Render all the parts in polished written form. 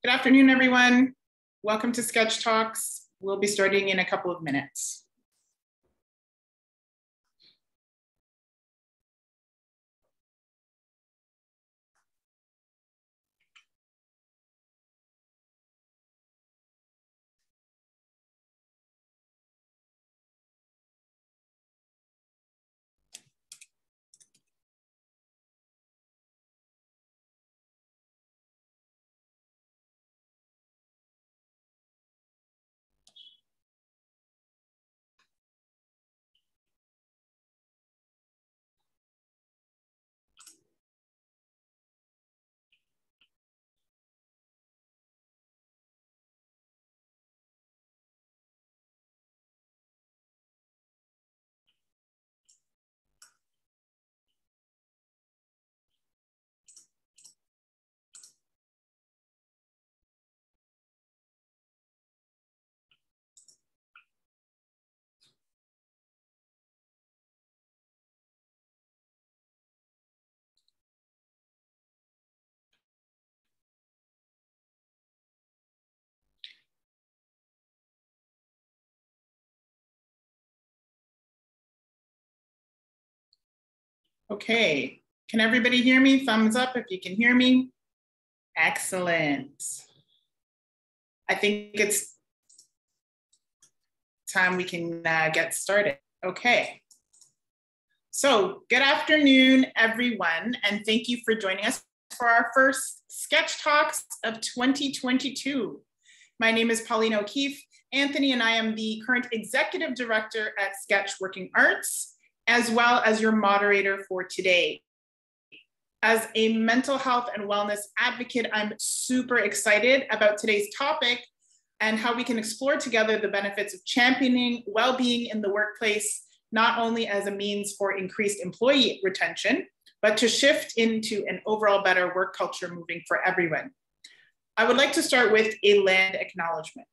Good afternoon, everyone. Welcome to Sketch Talks. We'll be starting in a couple of minutes. Okay, can everybody hear me? Thumbs up if you can hear me. Excellent. I think it's time we can get started. Okay. So good afternoon, everyone, and thank you for joining us for our first Sketch Talks of 2022. My name is Paulina O'Keefe. Anthony and I am the current executive director at Sketch Working Arts, as well as your moderator for today. As a mental health and wellness advocate, I'm super excited about today's topic and how we can explore together the benefits of championing well-being in the workplace, not only as a means for increased employee retention, but to shift into an overall better work culture moving for everyone. I would like to start with a land acknowledgement.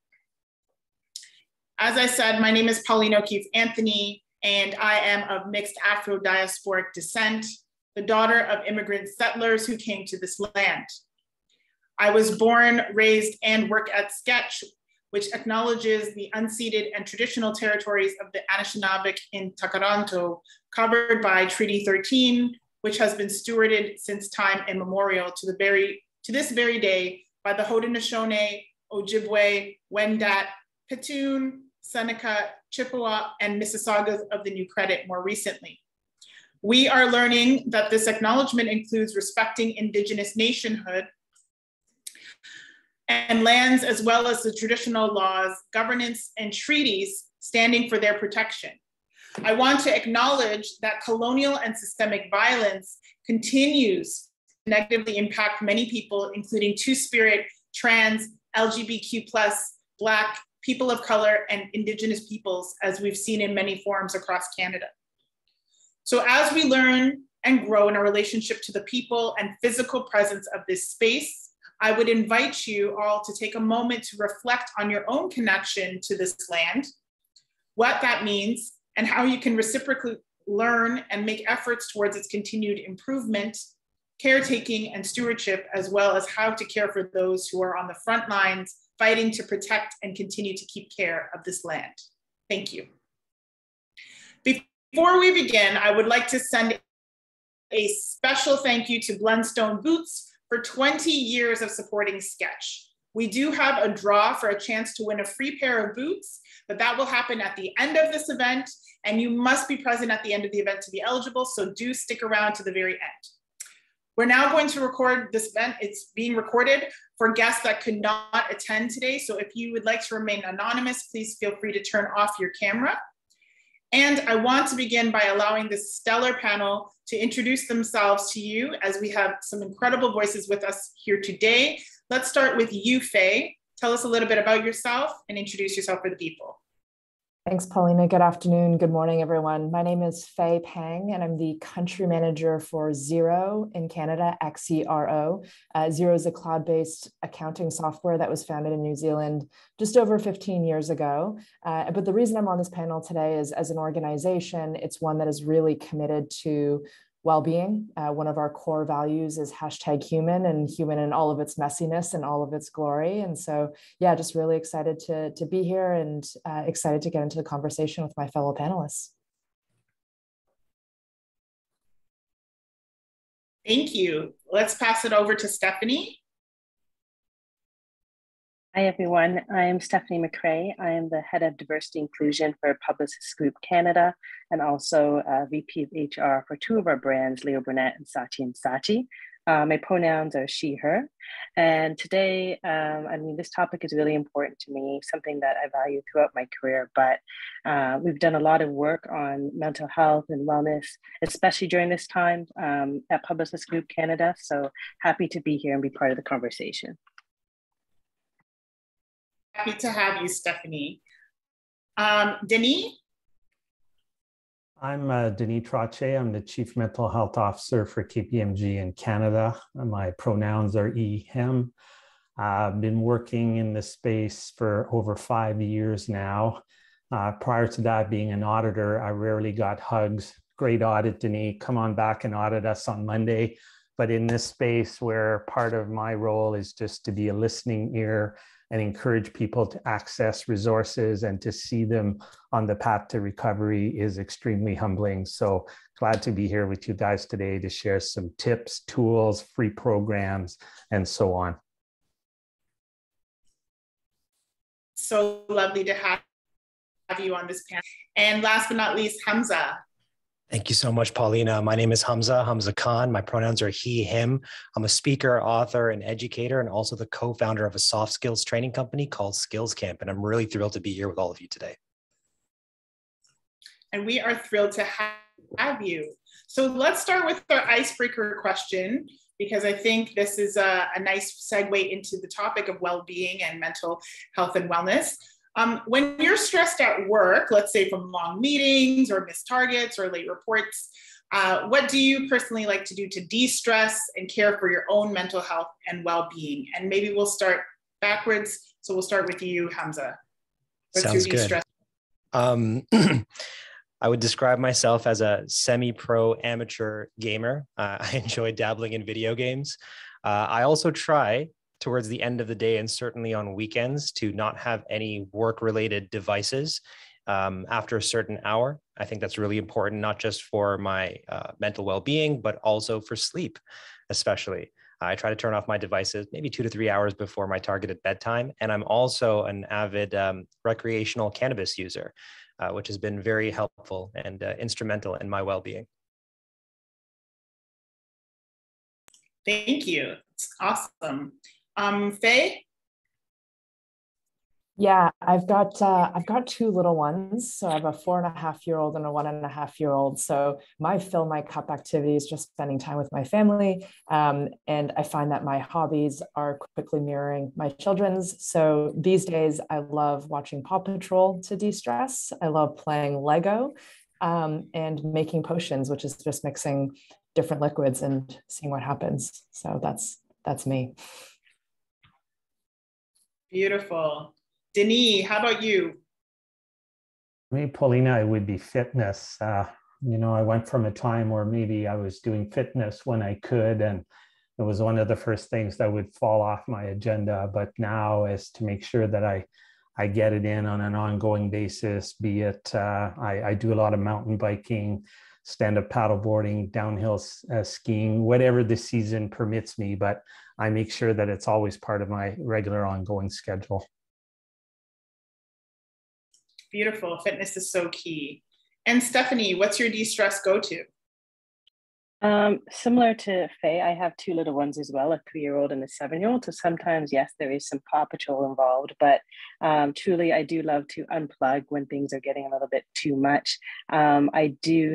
As I said, my name is Paulina O'Keefe Anthony, and I am of mixed Afro-diasporic descent, the daughter of immigrant settlers who came to this land. I was born, raised, and work at Sketch, which acknowledges the unceded and traditional territories of the Anishinaabe in Takaranto, covered by Treaty 13, which has been stewarded since time immemorial to this very day by the Haudenosaunee, Ojibwe, Wendat, Petun, Seneca, Chippewa, and Mississaugas of the New Credit more recently. We are learning that this acknowledgement includes respecting Indigenous nationhood and lands, as well as the traditional laws, governance, and treaties standing for their protection. I want to acknowledge that colonial and systemic violence continues to negatively impact many people, including Two-Spirit, trans, LGBTQ+, Black, people of color, and Indigenous peoples, as we've seen in many forms across Canada. So as we learn and grow in our relationship to the people and physical presence of this space, I would invite you all to take a moment to reflect on your own connection to this land, what that means, and how you can reciprocally learn and make efforts towards its continued improvement, caretaking, and stewardship, as well as how to care for those who are on the front lines fighting to protect and continue to keep care of this land. Thank you. Before we begin, I would like to send a special thank you to Blundstone Boots for 20 years of supporting Sketch. We do have a draw for a chance to win a free pair of boots, but that will happen at the end of this event, and you must be present at the end of the event to be eligible, so do stick around to the very end. We're now going to record this event. It's being recorded for guests that could not attend today. So if you would like to remain anonymous, please feel free to turn off your camera. And I want to begin by allowing this stellar panel to introduce themselves to you, as we have some incredible voices with us here today. Let's start with you, Faye. Tell us a little bit about yourself and introduce yourself for the people. Thanks, Paulina. Good afternoon. Good morning, everyone. My name is Faye Pang, and I'm the country manager for Xero in Canada, Xero. Xero is a cloud-based accounting software that was founded in New Zealand just over 15 years ago. But the reason I'm on this panel today is, as an organization, it's one that is really committed to well-being. One of our core values is #human, and human in all of its messiness and all of its glory. And so, yeah, just really excited to be here and excited to get into the conversation with my fellow panelists. Thank you. Let's pass it over to Stephanie. Hi, everyone. I am Stephanie McRae. I am the Head of Diversity Inclusion for Publicis Groupe Canada, and also VP of HR for two of our brands, Leo Burnett and Saatchi. My pronouns are she, her. And today, this topic is really important to me, something that I value throughout my career, but we've done a lot of work on mental health and wellness, especially during this time at Publicis Groupe Canada. So happy to be here and be part of the conversation. Happy to have you, Stephanie. Denis? I'm Denis Trottier. I'm the Chief Mental Health Officer for KPMG in Canada. My pronouns are he, him. I've been working in this space for over 5 years now. Prior to that, being an auditor, I rarely got hugs. Great audit, Denis. Come on back and audit us on Monday. But in this space where part of my role is just to be a listening ear and encourage people to access resources and to see them on the path to recovery is extremely humbling. So glad to be here with you guys today to share some tips, tools, free programs, and so on. So lovely to have you on this panel. And last but not least, Hamza. Thank you so much, Paulina. My name is Hamza Khan. My pronouns are he, him. I'm a speaker, author, and educator, and also the co-founder of a soft skills training company called Skills Camp. And I'm really thrilled to be here with all of you today. And we are thrilled to have you. So let's start with our icebreaker question, because I think this is a nice segue into the topic of well-being and mental health and wellness. When you're stressed at work, let's say from long meetings or missed targets or late reports, what do you personally like to do to de-stress and care for your own mental health and well-being? And maybe we'll start backwards. So we'll start with you, Hamza. What's Sounds your de-stress? Good. I would describe myself as a semi-pro amateur gamer. I enjoy dabbling in video games. I also try towards the end of the day and certainly on weekends to not have any work-related devices after a certain hour. I think that's really important, not just for my mental well-being, but also for sleep, especially. I try to turn off my devices maybe 2 to 3 hours before my targeted bedtime. And I'm also an avid recreational cannabis user, which has been very helpful and instrumental in my well-being. Thank you. It's awesome. Faye? Yeah, I've got 2 little ones. So I have a 4.5-year-old and a 1.5-year-old. So my fill my cup activity is just spending time with my family. And I find that my hobbies are quickly mirroring my children's. So these days I love watching Paw Patrol to de-stress. I love playing Lego and making potions, which is just mixing different liquids and seeing what happens. So that's me. Beautiful. Denis, how about you? Me, Paulina, it would be fitness. I went from a time where maybe I was doing fitness when I could, and it was one of the first things that would fall off my agenda. But now is to make sure that I get it in on an ongoing basis, be it I do a lot of mountain biking, stand-up paddleboarding, downhill skiing, whatever the season permits me, but I make sure that it's always part of my regular ongoing schedule. Beautiful. Fitness is so key. And Stephanie, what's your de-stress go-to? Similar to Faye, I have 2 little ones as well, a 3-year-old and a 7-year-old. So sometimes, yes, there is some Paw Patrol involved, but truly, I do love to unplug when things are getting a little bit too much. I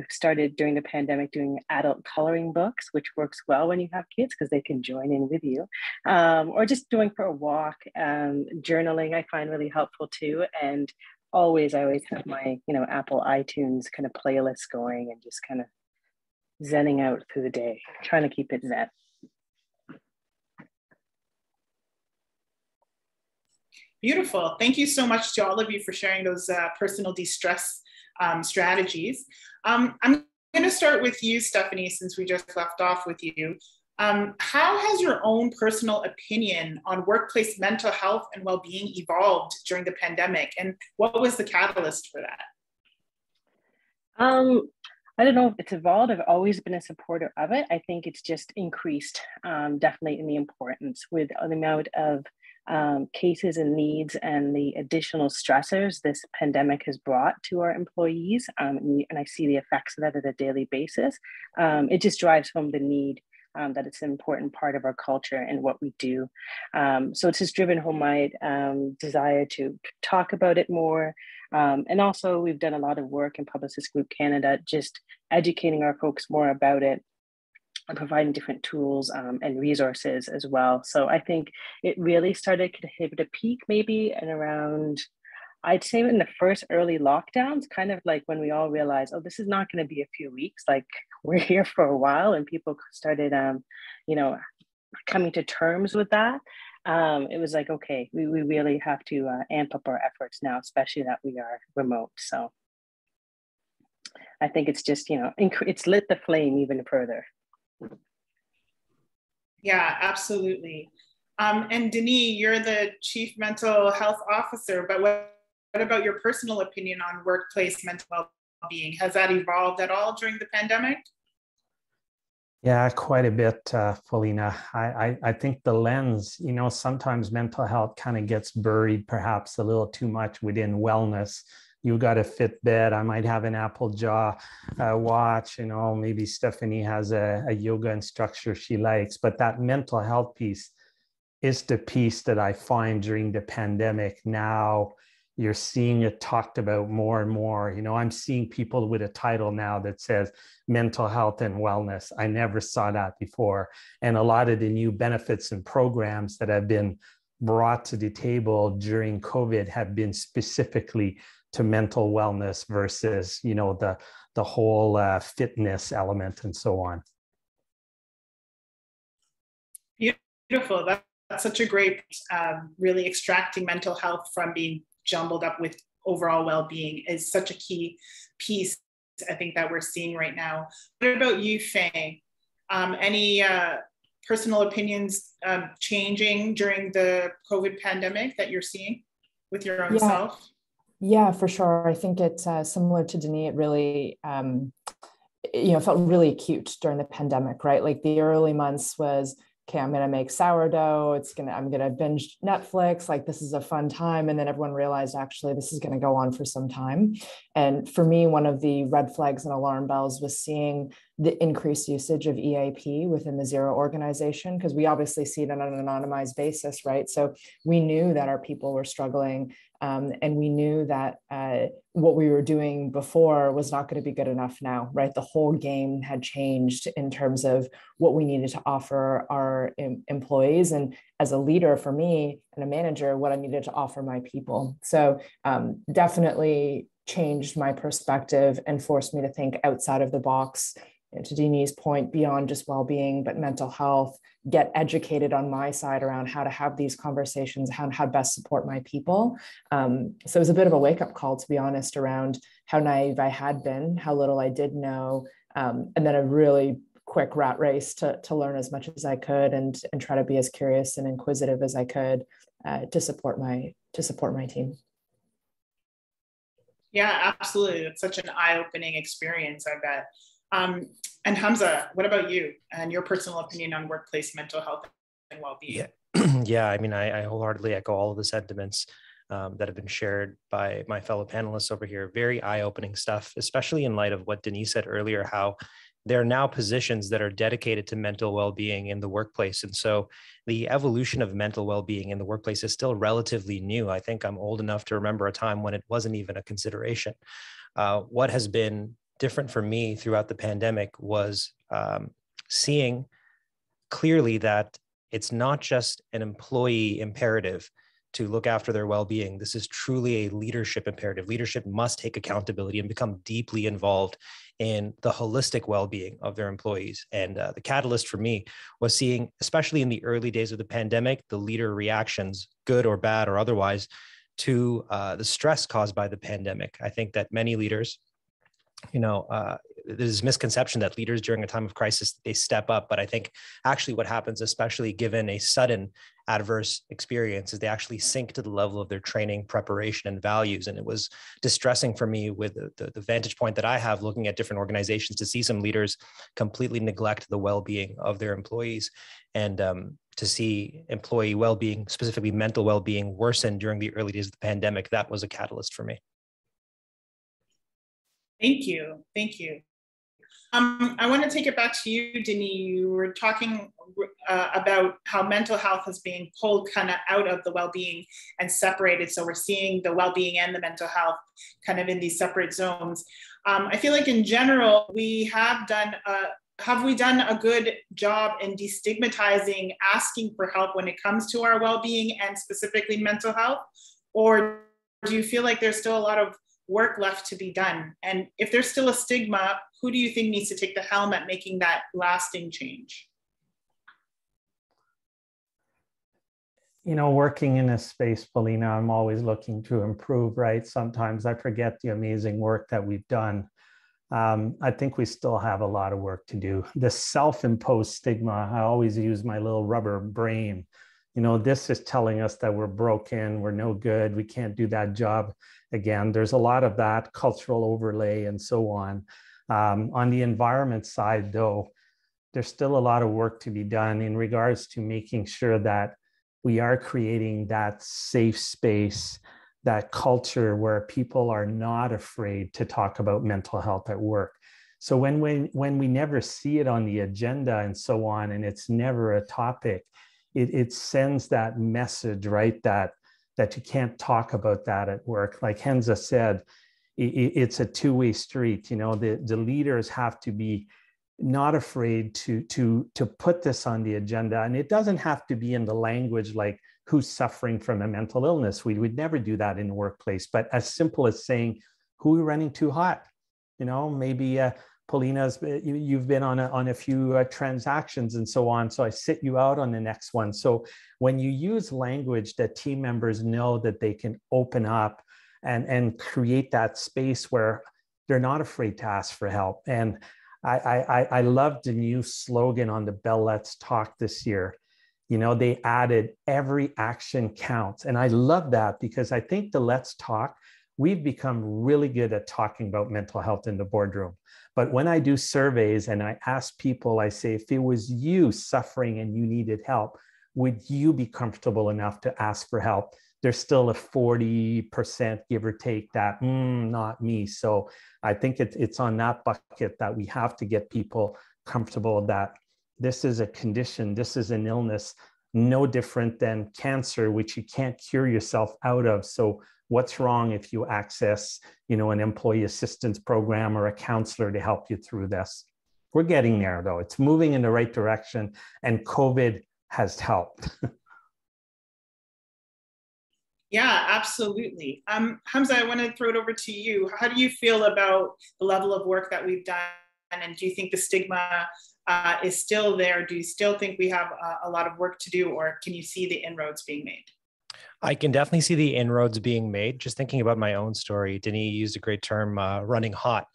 started during the pandemic doing adult coloring books, which works well when you have kids because they can join in with you, or just going for a walk. Journaling I find really helpful too, and I always have my Apple iTunes kind of playlist going and just kind of zenning out through the day, trying to keep it zen. Beautiful. Thank you so much to all of you for sharing those personal de-stress strategies. I'm going to start with you, Stephanie, since we just left off with you. How has your own personal opinion on workplace mental health and well-being evolved during the pandemic? And what was the catalyst for that? I don't know if it's evolved. I've always been a supporter of it. I think it's just increased, definitely in the importance with the amount of cases and needs and the additional stressors this pandemic has brought to our employees. And I see the effects of that at a daily basis. It just drives home the need that it's an important part of our culture and what we do. So it's just driven home my desire to talk about it more. And also we've done a lot of work in Publicis Groupe Canada, just educating our folks more about it and providing different tools and resources as well. So I think it really started to hit a peak maybe in around, I'd say in the first early lockdowns, kind of like when we all realized, oh, this is not going to be a few weeks, like we're here for a while, and people started, coming to terms with that. It was like, okay, we really have to amp up our efforts now, especially that we are remote. So I think it's just, it's lit the flame even further. Yeah, absolutely. And Denis, you're the Chief Mental Health Officer, but what about your personal opinion on workplace mental well-being? Has that evolved at all during the pandemic? Yeah, quite a bit, Paulina. I think the lens, sometimes mental health kind of gets buried perhaps a little too much within wellness. You got a Fitbit, I might have an Apple Jaw watch, maybe Stephanie has a yoga instructor she likes, but that mental health piece is the piece that I find during the pandemic. Now you're seeing it talked about more and more. I'm seeing people with a title now that says mental health and wellness. I never saw that before. And a lot of the new benefits and programs that have been brought to the table during COVID have been specifically to mental wellness versus, the whole fitness element and so on. Beautiful. That's such a great, really extracting mental health from being jumbled up with overall well-being is such a key piece, I think, that we're seeing right now. What about you, Faye? Any personal opinions changing during the COVID pandemic that you're seeing with your own self? Yeah, for sure. I think it's similar to Denis. It really, felt really acute during the pandemic, right? Like the early months was, okay, I'm going to make sourdough. I'm going to binge Netflix. Like this is a fun time. And then everyone realized actually this is going to go on for some time. And for me, one of the red flags and alarm bells was seeing the increased usage of EAP within the Xero organization, because we obviously see it on an anonymized basis, right? So we knew that our people were struggling. And we knew that what we were doing before was not going to be good enough now, right? The whole game had changed in terms of what we needed to offer our employees. And as a leader for me and a manager, what I needed to offer my people. So definitely changed my perspective and forced me to think outside of the box. And to Denis' point, beyond just well-being, but mental health, get educated on my side around how to have these conversations, how to best support my people. So it was a bit of a wake-up call, to be honest, around how naive I had been, how little I did know, and then a really quick rat race to learn as much as I could and try to be as curious and inquisitive as I could to support my team. Yeah, absolutely. It's such an eye-opening experience, I bet. And Hamza, what about you and your personal opinion on workplace mental health and well-being? Yeah. I mean, I wholeheartedly echo all of the sentiments that have been shared by my fellow panelists over here. Very eye-opening stuff, especially in light of what Denis said earlier, how there are now positions that are dedicated to mental well-being in the workplace. And so the evolution of mental well-being in the workplace is still relatively new. I think I'm old enough to remember a time when it wasn't even a consideration. What has been different for me throughout the pandemic was seeing clearly that it's not just an employee imperative to look after their well-being. This is truly a leadership imperative. Leadership must take accountability and become deeply involved in the holistic well-being of their employees. And the catalyst for me was seeing, especially in the early days of the pandemic, the leader reactions, good or bad or otherwise, to the stress caused by the pandemic. I think that many leaders, there's misconception that leaders during a time of crisis, they step up. But I think actually what happens, especially given a sudden adverse experience, is they actually sink to the level of their training, preparation, and values. And it was distressing for me with the vantage point that I have looking at different organizations to see some leaders completely neglect the well-being of their employees, and to see employee well-being, specifically mental well-being, worsen during the early days of the pandemic. That was a catalyst for me. Thank you. Thank you. I want to take it back to you, Denis. You were talking about how mental health is being pulled kind of out of the well-being and separated. So we're seeing the well-being and the mental health kind of in these separate zones. I feel like in general, we have done a good job in destigmatizing asking for help when it comes to our well-being and specifically mental health? Or do you feel like there's still a lot of work left to be done? And if there's still a stigma, who do you think needs to take the helm at making that lasting change? You know, working in this space, Paulina, I'm always looking to improve, right? Sometimes I forget the amazing work that we've done. I think we still have a lot of work to do. The self-imposed stigma, I always use my little rubber brain. You know, this is telling us that we're broken, we're no good, we can't do that job again. There's a lot of that cultural overlay and so on. On the environment side, though, there's still a lot of work to be done in regards to making sure that we are creating that safe space, that culture where people are not afraid to talk about mental health at work. So when we never see it on the agenda and so on, and it's never a topic, it sends that message, right? That you can't talk about that at work. Like Hamza said, it's a two-way street. You know, the leaders have to be not afraid to put this on the agenda. And it doesn't have to be in the language like who's suffering from a mental illness. We would never do that in the workplace, but as simple as saying, who are running too hot? You know, maybe Paulina's, you've been on a few transactions and so on. So I sit you out on the next one. So when you use language that team members know that they can open up and create that space where they're not afraid to ask for help. And I loved the new slogan on the Bell Let's Talk this year. You know, they added every action counts. And I love that because I think the Let's Talk, we've become really good at talking about mental health in the boardroom. But when I do surveys and I ask people, I say, if it was you suffering and you needed help, would you be comfortable enough to ask for help? There's still a 40%, give or take, that not me. So I think it's on that bucket that we have to get people comfortable that this is a condition, this is an illness, no different than cancer, which you can't cure yourself out of. So what's wrong if you access, you know, an employee assistance program or a counselor to help you through this? We're getting there, though. It's moving in the right direction, and COVID has helped. Yeah, absolutely. Hamza, I want to throw it over to you. How do you feel about the level of work that we've done? And do you think the stigma is still there? Do you still think we have a lot of work to do, or can you see the inroads being made? I can definitely see the inroads being made. Just thinking about my own story, Denis used a great term, running hot.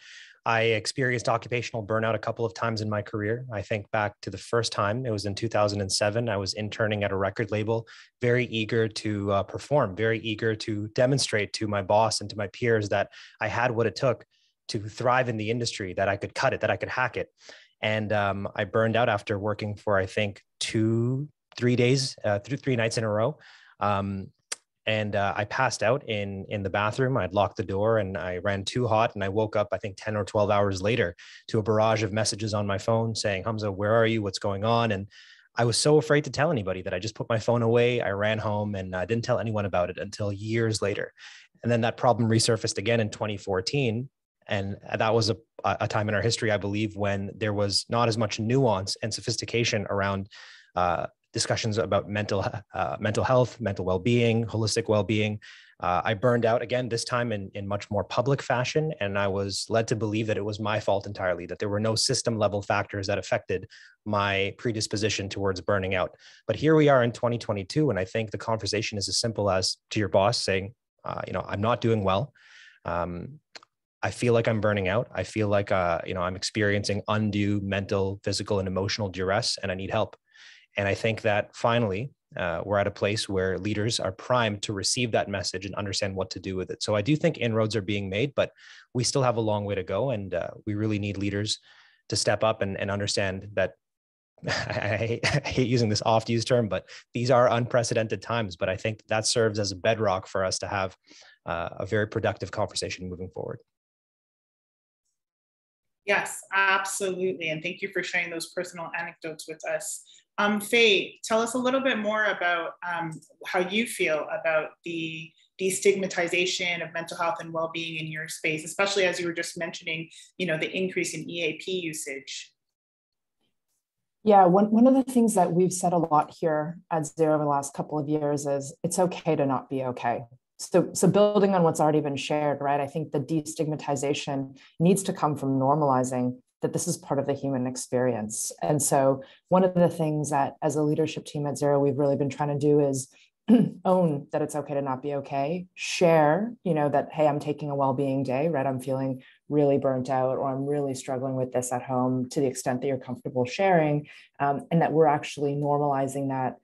I experienced occupational burnout a couple of times in my career. I think back to the first time, it was in 2007. I was interning at a record label, very eager to perform, very eager to demonstrate to my boss and to my peers that I had what it took to thrive in the industry, that I could cut it, that I could hack it. And I burned out after working for, I think, 3 nights in a row. And I passed out in the bathroom. I'd locked the door and I ran too hot. And I woke up, I think 10 or 12 hours later to a barrage of messages on my phone saying, Hamza, where are you? What's going on? And I was so afraid to tell anybody that I just put my phone away. I ran home and I didn't tell anyone about it until years later. And then that problem resurfaced again in 2014. And that was a time in our history, I believe, when there was not as much nuance and sophistication around discussions about mental health, mental well-being, holistic well-being. I burned out again, this time in much more public fashion. And I was led to believe that it was my fault entirely, that there were no system level factors that affected my predisposition towards burning out. But here we are in 2022. And I think the conversation is as simple as to your boss saying, I'm not doing well. I feel like I'm burning out. I feel like, I'm experiencing undue mental, physical, and emotional duress, and I need help. And I think that finally, we're at a place where leaders are primed to receive that message and understand what to do with it. So I do think inroads are being made, but we still have a long way to go. And we really need leaders to step up and understand that I hate using this oft-used term, but these are unprecedented times. But I think that serves as a bedrock for us to have a very productive conversation moving forward. Yes, absolutely. And thank you for sharing those personal anecdotes with us. Faye, tell us a little bit more about how you feel about the destigmatization of mental health and well-being in your space, especially as you were just mentioning, the increase in EAP usage. Yeah, one of the things that we've said a lot here at Xero over the last couple of years is it's okay to not be okay. So building on what's already been shared, right? I think the destigmatization needs to come from normalizing that this is part of the human experience. And so one of the things that as a leadership team at Xero, we've really been trying to do is own that it's okay to not be okay, share, that, hey, I'm taking a well-being day, right? I'm feeling really burnt out, or I'm really struggling with this at home, to the extent that you're comfortable sharing, and that we're actually normalizing that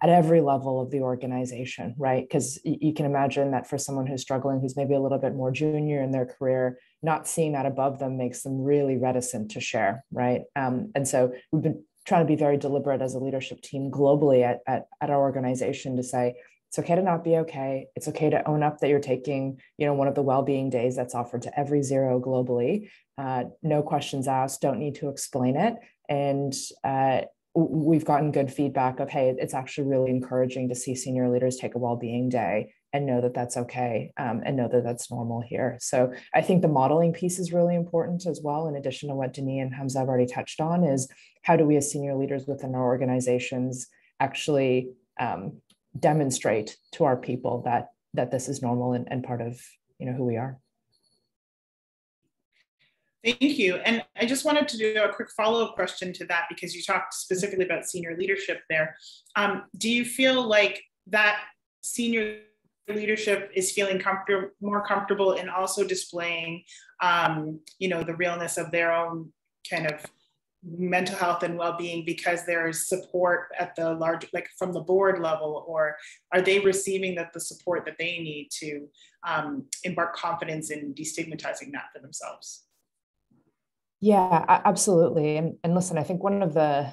at every level of the organization, right? Because you can imagine that for someone who's struggling, who's maybe a little bit more junior in their career, not seeing that above them makes them really reticent to share, right? And so we've been trying to be very deliberate as a leadership team globally at our organization to say, it's okay to not be okay. It's okay to own up that you're taking, one of the well-being days that's offered to every Xero globally. No questions asked, don't need to explain it. And we've gotten good feedback of, hey, it's actually really encouraging to see senior leaders take a well-being day and know that that's okay, and know that that's normal here. So I think the modeling piece is really important as well, in addition to what Denis and Hamza have already touched on, is how do we as senior leaders within our organizations actually demonstrate to our people that this is normal and part of who we are. Thank you. And I just wanted to do a quick follow-up question to that, because you talked specifically about senior leadership there. Do you feel like that senior leadership is feeling more comfortable in also displaying, the realness of their own kind of mental health and well-being because there's support at the large, like from the board level, or are they receiving the support that they need to embark confidence in destigmatizing that for themselves? Yeah, absolutely. And listen, I think one of the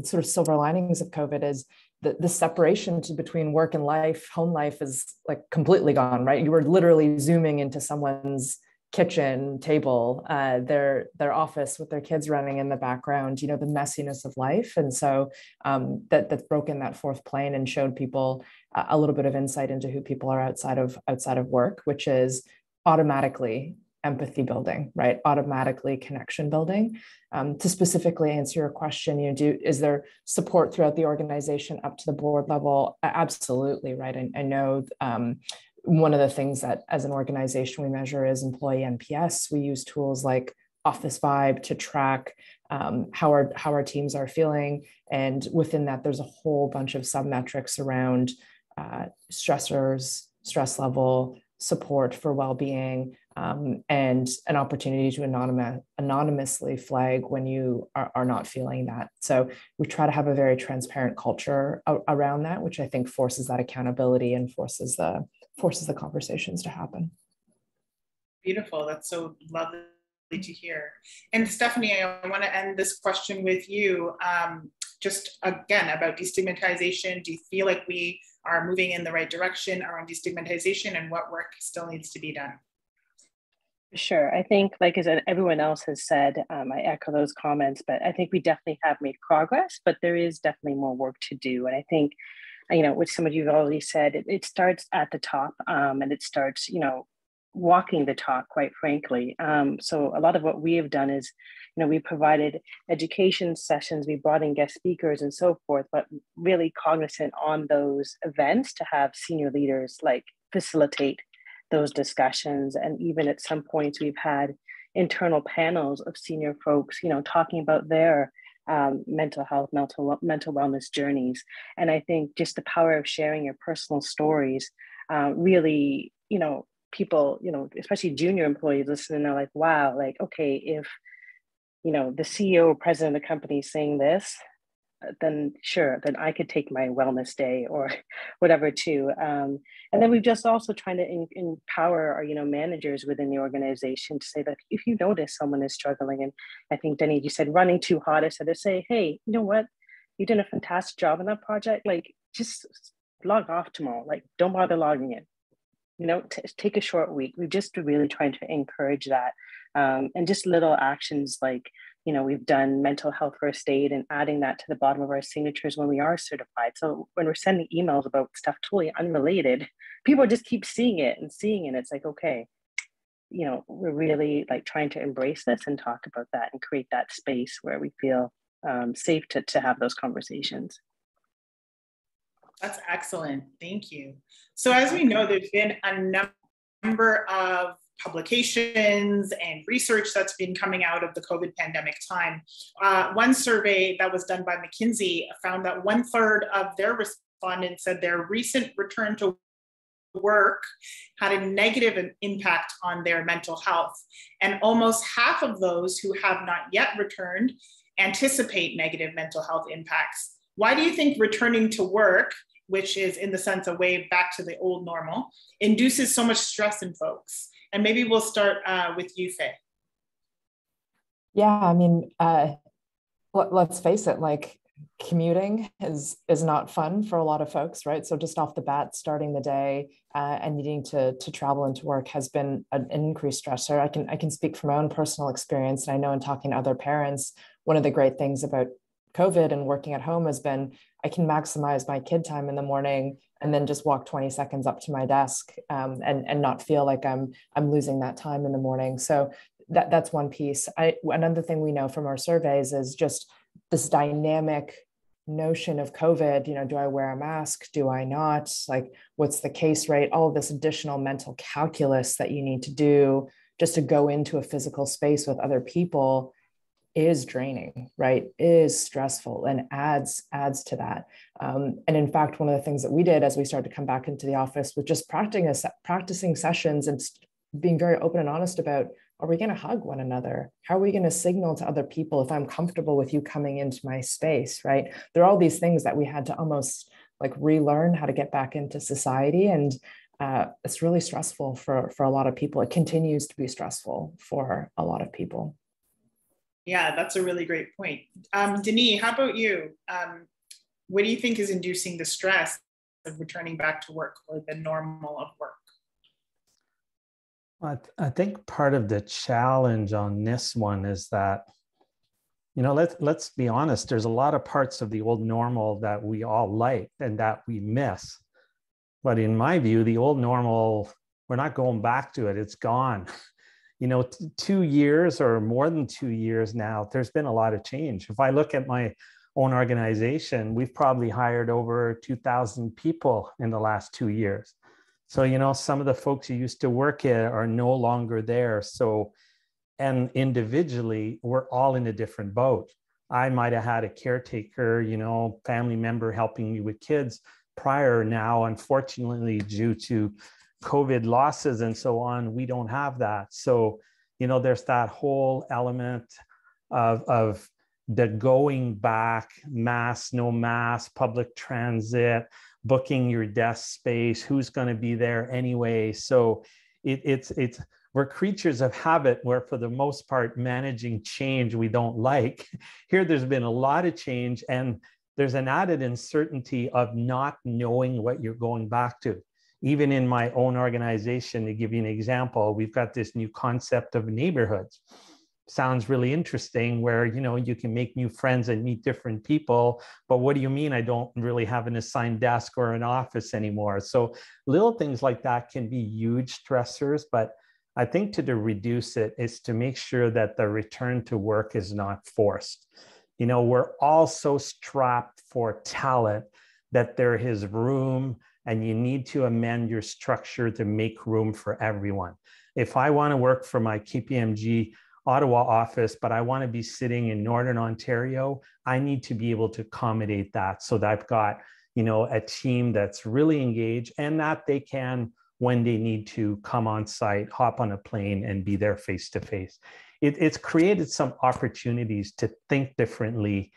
sort of silver linings of COVID is the separation between work and life, home life is like completely gone, right? You were literally Zooming into someone's kitchen table, their office with their kids running in the background, the messiness of life. And so that's broken that fourth plane and showed people a little bit of insight into who people are outside of work, which is automatically empathy building, right? Automatically connection building. To specifically answer your question, is there support throughout the organization up to the board level? Absolutely, right? I know one of the things that as an organization we measure is employee NPS. We use tools like Office Vibe to track how our teams are feeling. And within that, there's a whole bunch of sub-metrics around stressors, stress level, support for well-being, and an opportunity to anonymously flag when you are not feeling that. So we try to have a very transparent culture around that, which I think forces that accountability and forces the conversations to happen. Beautiful. That's so lovely to hear. And Stephanie, I want to end this question with you. Just again, about destigmatization. Do you feel like we are moving in the right direction around destigmatization, and what work still needs to be done? Sure. I think, like as everyone else has said, I echo those comments, but I think we definitely have made progress, but there is definitely more work to do. And I think, which some of you have already said, it starts at the top, and it starts, walking the talk, quite frankly. So a lot of what we have done is, we provided education sessions, we brought in guest speakers and so forth, but really cognizant on those events to have senior leaders like facilitate those discussions. And even at some points we've had internal panels of senior folks, talking about their mental health, mental wellness journeys. And I think just the power of sharing your personal stories really, people, you know, especially junior employees listening, and they're like, wow, like, okay, if, you know, the CEO or president of the company is saying this, then sure, then I could take my wellness day or whatever too. And then we've just also trying to empower our, you know, managers within the organization to say that if you notice someone is struggling, and I think Denis, you said running too hot, I said to say, hey, you know what, you did a fantastic job on that project. Like, just log off tomorrow. Like, don't bother logging in. You know, take a short week. We're just really trying to encourage that, and just little actions like, you know, we've done mental health first aid and adding that to the bottom of our signatures when we are certified. So when we're sending emails about stuff totally unrelated, people just keep seeing it. It's like, okay, you know, we're really like trying to embrace this and talk about that and create that space where we feel safe to have those conversations. That's excellent. Thank you. So as we know, there's been a number of publications and research that's been coming out of the COVID pandemic time. One survey that was done by McKinsey found that 1/3 of their respondents said their recent return to work had a negative impact on their mental health. And almost half of those who have not yet returned anticipate negative mental health impacts. Why do you think returning to work, which is in the sense a way back to the old normal, induces so much stress in folks? And maybe we'll start with you, Faye. Yeah, I mean, let's face it, like commuting is not fun for a lot of folks, right? So just off the bat, starting the day and needing to travel into work has been an increased stressor. I can speak from my own personal experience, and I know in talking to other parents, one of the great things about COVID and working at home has been I can maximize my kid time in the morning and then just walk 20 seconds up to my desk and not feel like I'm losing that time in the morning. So that's one piece. Another thing we know from our surveys is just this dynamic notion of COVID, you know, do I wear a mask? Do I not? Like, what's the case rate? All of this additional mental calculus that you need to do just to go into a physical space with other people is draining, right? Is stressful and adds to that. And in fact, one of the things that we did as we started to come back into the office was just practicing sessions and being very open and honest about, are we going to hug one another? How are we going to signal to other people if I'm comfortable with you coming into my space, right? There are all these things that we had to almost like relearn how to get back into society. And it's really stressful for a lot of people. It continues to be stressful for a lot of people. Yeah, that's a really great point. Denis, how about you? What do you think is inducing the stress of returning back to work or the normal of work? I think part of the challenge on this one is that, you know, let's be honest, there's a lot of parts of the old normal that we all like and that we miss. But in my view, the old normal, we're not going back to it. It's gone. You know, 2 years or more than 2 years now, there's been a lot of change. If I look at my own organization, we've probably hired over 2,000 people in the last 2 years. So, you know, some of the folks who used to work here are no longer there. So, and individually, we're all in a different boat. I might have had a caretaker, you know, family member helping me with kids prior. Now, unfortunately, due to COVID losses and so on, we don't have that. So, you know, there's that whole element of the going back, mask, no mask, public transit, booking your desk space, who's going to be there anyway. So it's we're creatures of habit where for the most part, managing change we don't like. Here, there's been a lot of change and there's an added uncertainty of not knowing what you're going back to. Even in my own organization, to give you an example, we've got this new concept of neighborhoods. Sounds really interesting where, you know, you can make new friends and meet different people. But what do you mean I don't really have an assigned desk or an office anymore? So little things like that can be huge stressors. But I think to reduce it is to make sure that the return to work is not forced. You know, we're all so strapped for talent that there is room, and you need to amend your structure to make room for everyone. If I want to work for my KPMG Ottawa office, but I want to be sitting in Northern Ontario, I need to be able to accommodate that so that I've got, you know, a team that's really engaged and that they can when they need to come on site, hop on a plane, and be there face to face. It's created some opportunities to think differently,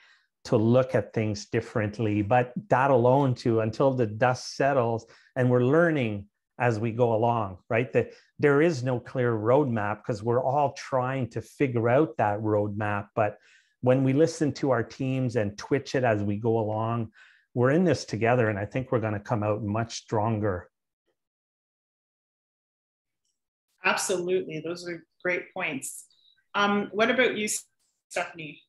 to look at things differently, but that alone too, until the dust settles and we're learning as we go along, right? That there is no clear roadmap because we're all trying to figure out that roadmap. But when we listen to our teams and twitch it as we go along, we're in this together, and I think we're going to come out much stronger. Absolutely. Those are great points. What about you, Stephanie?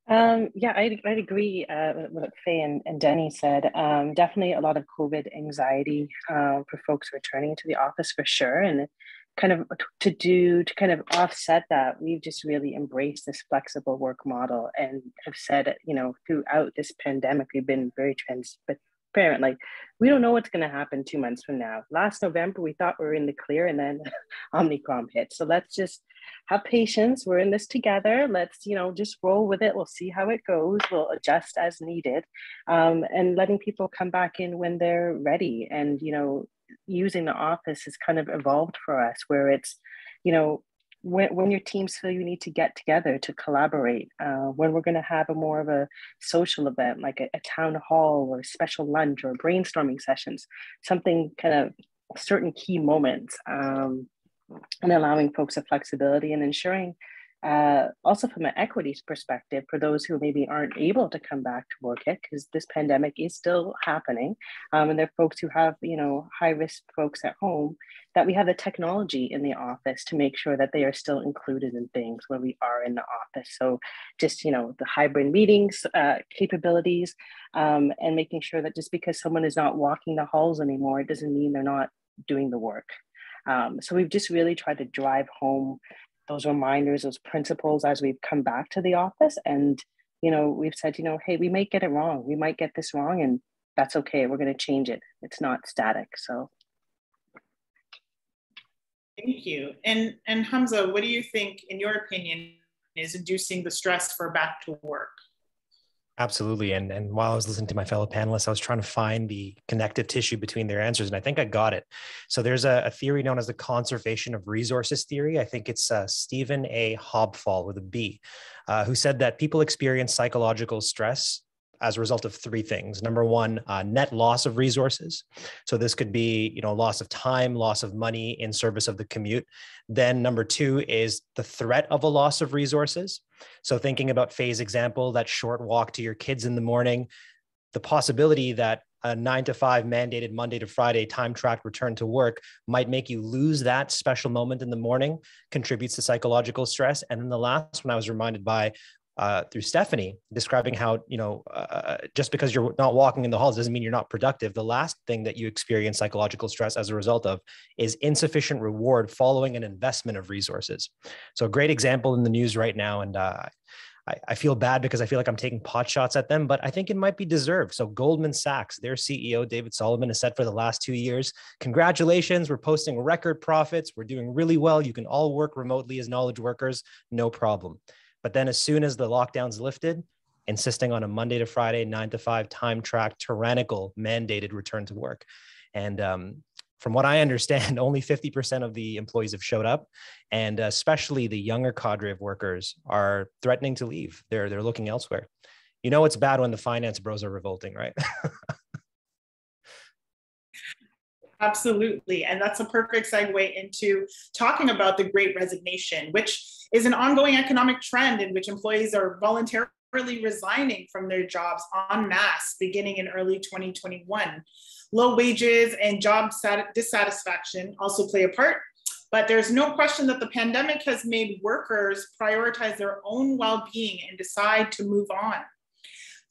Yeah, I'd agree with what Faye and Denis said. Definitely a lot of COVID anxiety for folks returning to the office for sure. And kind of to kind of offset that, we've just really embraced this flexible work model and have said, you know, throughout this pandemic, we've been very transparent. Like, we don't know what's going to happen 2 months from now. Last November, we thought we were in the clear, and then Omicron hit. So let's just have patience. We're in this together. Let's, you know, just roll with it. We'll see how it goes. We'll adjust as needed, and letting people come back in when they're ready. And, you know, using the office has kind of evolved for us, where it's, you know, when your teams feel you need to get together to collaborate, when we're going to have a more of a social event, like a town hall or a special lunch or brainstorming sessions, something kind of certain key moments, and allowing folks a flexibility and ensuring also from an equities perspective for those who maybe aren't able to come back to work yet, because this pandemic is still happening, and there are folks who have, you know, high risk folks at home, that we have the technology in the office to make sure that they are still included in things when we are in the office. So just, you know, the hybrid meetings capabilities, and making sure that just because someone is not walking the halls anymore, it doesn't mean they're not doing the work. So we've just really tried to drive home those reminders, those principles as we've come back to the office. And, you know, we've said, you know, hey, we might get it wrong. We might get this wrong, and that's okay. We're going to change it. It's not static. So. Thank you. And Hamza, what do you think, in your opinion, is inducing the stress for back to work? Absolutely. And while I was listening to my fellow panelists, I was trying to find the connective tissue between their answers, and I think I got it. So there's a theory known as the conservation of resources theory. I think it's Stephen A. Hobfall with a B, who said that people experience psychological stress as a result of three things. Number one, net loss of resources. So this could be, you know, loss of time, loss of money in service of the commute. Then number two is the threat of a loss of resources. So thinking about Faye's example, that short walk to your kids in the morning, the possibility that a 9 to 5 mandated Monday to Friday time tracked return to work might make you lose that special moment in the morning, contributes to psychological stress. And then the last one I was reminded by through Stephanie, describing how, you know, just because you're not walking in the halls doesn't mean you're not productive. The last thing that you experience psychological stress as a result of is insufficient reward following an investment of resources. So a great example in the news right now. And I feel bad because I feel like I'm taking pot shots at them, but I think it might be deserved. So Goldman Sachs, their CEO, David Solomon, has said for the last 2 years, congratulations, we're posting record profits. We're doing really well. You can all work remotely as knowledge workers, no problem. But then as soon as the lockdowns lifted, insisting on a Monday to Friday, 9 to 5 time track, tyrannical mandated return to work. And from what I understand, only 50% of the employees have showed up. And especially the younger cadre of workers are threatening to leave. They're looking elsewhere. You know, it's bad when the finance bros are revolting, right? Absolutely. And that's a perfect segue into talking about the Great Resignation, which is an ongoing economic trend in which employees are voluntarily resigning from their jobs en masse beginning in early 2021. Low wages and job dissatisfaction also play a part, but there's no question that the pandemic has made workers prioritize their own well-being and decide to move on.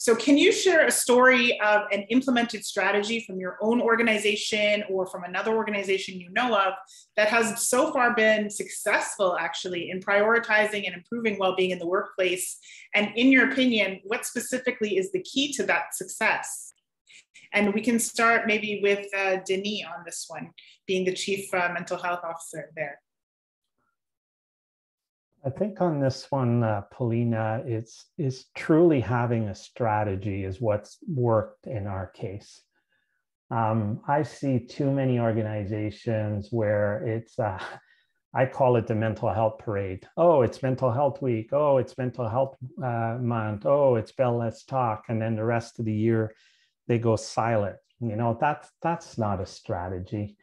So can you share a story of an implemented strategy from your own organization or from another organization you know of that has so far been successful actually in prioritizing and improving well-being in the workplace? And in your opinion, what specifically is the key to that success? And we can start maybe with Denis on this one, being the Chief Mental Health Officer there. I think on this one, Paulina, it's truly having a strategy is what's worked in our case. I see too many organizations where it's, I call it the mental health parade. Oh, it's mental health week. Oh, it's mental health month. Oh, it's Bell Let's Talk. And then the rest of the year, they go silent. You know, that's not a strategy.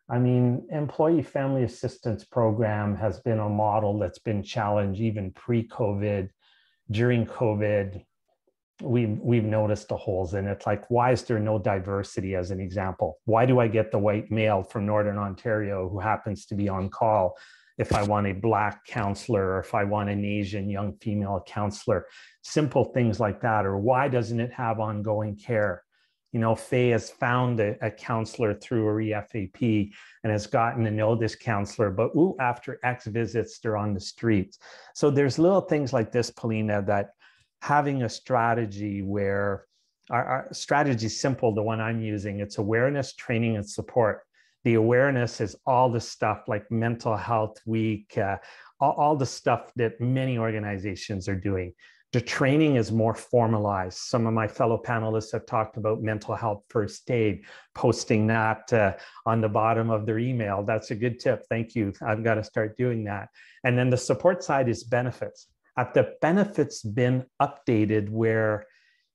I mean, employee family assistance program has been a model that's been challenged even pre-COVID. During COVID, we've noticed the holes in it. Like, why is there no diversity, as an example? Why do I get the white male from Northern Ontario who happens to be on call if I want a Black counselor, or if I want an Asian young female counselor? Simple things like that. Or why doesn't it have ongoing care? You know, Faye has found a counselor through her EFAP and has gotten to know this counselor, but after X visits, they're on the streets. So there's little things like this, Paulina, that having a strategy where our strategy is simple, the one I'm using, it's awareness, training, and support. The awareness is all the stuff like Mental Health Week, all the stuff that many organizations are doing. The training is more formalized. Some of my fellow panelists have talked about mental health first aid, posting that on the bottom of their email. That's a good tip. Thank you. I've got to start doing that. And then the support side is benefits. Have the benefits been updated where